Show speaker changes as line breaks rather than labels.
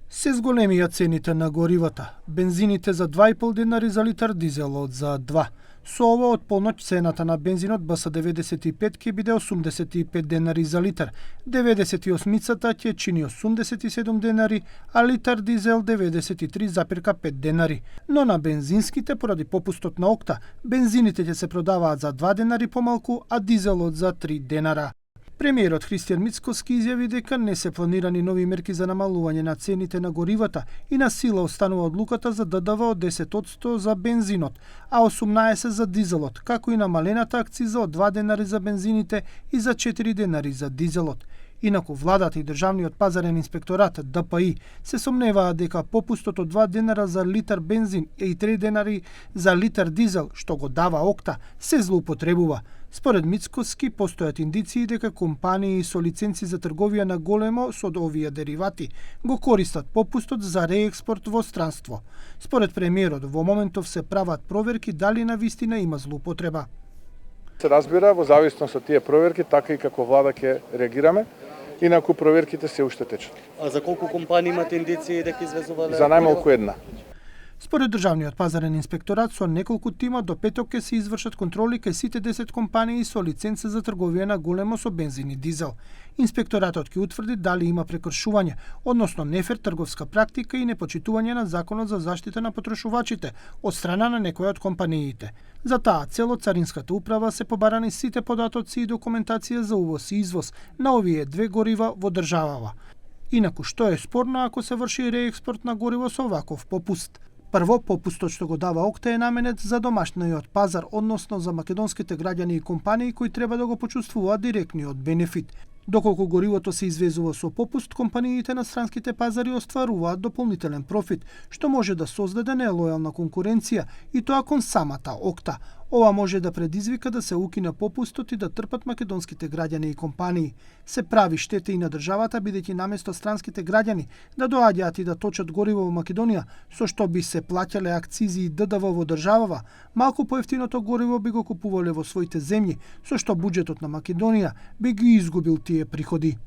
Се зголемија цените на горивата. Бензините за 2,5 денари за литар, дизелот за 2. Со ова од полноќ цената на бензинот БС-95 ќе биде 85 денари за литар, 98-цата ќе чини 87 денари, а литар дизел 93,5 денари. Но на бензинските, поради попустот на окта, бензините ќе се продаваат за 2 денари помалку, а дизелот за 3 денара. Премиерот Христијан Мицкоски изјави дека не се планирани нови мерки за намалување на цените на горивата и на сила останува одлуката за ДДВ од 10% за бензинот, а 18% за дизелот, како и намалената акциза од 2 денари за бензините и за 4 денари за дизелот. Инаку владата и Државниот пазарен инспекторат ДПИ се сомневаат дека попустот од 2 денара за литар бензин и 3 денари за литар дизел, што го дава окта, се злоупотребува. Според Мицкоски постојат индиции дека компании со лиценци за трговија на големо со овие деривати го користат попустот за реекспорт во странство. Според премиерот, во моментов се прават проверки дали навистина има злоупотреба.
Се разбира, во зависност од тие проверки, така и како влада ќе реагираме, инаку проверките се уште течат.
А за колку компании имате индиции дека извезувале?
За најмалку една.
Според Државниот пазарен инспекторат, со неколку тима до петок ќе се извршат контроли кај сите 10 компании со лиценца за трговија на големо со бензин и дизел. Инспекторатот ќе утврди дали има прекршување, односно нефер трговска практика и непочитување на Законот за заштита на потрошувачите од страна на некоја од компаниите. За таа цел од Царинската управа се побарани сите податоци и документација за увоз и извоз на овие две горива во државава. Инаку што е спорно ако се врши реекспорт на гориво со ваков попуст? Прво, попустот што го дава окта е наменет за домашниот пазар, односно за македонските граѓани и компании кои треба да го почувствуваат директниот бенефит. Доколку горивото се извезува со попуст, компаниите на странските пазари остваруваат дополнителен профит, што може да создаде нелојална конкуренција и тоа кон самата окта. Ова може да предизвика да се укине попустот и да трпат македонските граѓани и компании. Се прави штета и на државата, бидејќи наместо странските граѓани да доаѓаат и да точат гориво во Македонија, со што би се плаќале акцизи и ДДВ во државава, малку поевтиното гориво би го купувале во своите земји, со што буџетот на Македонија би ги изгубил тие приходи.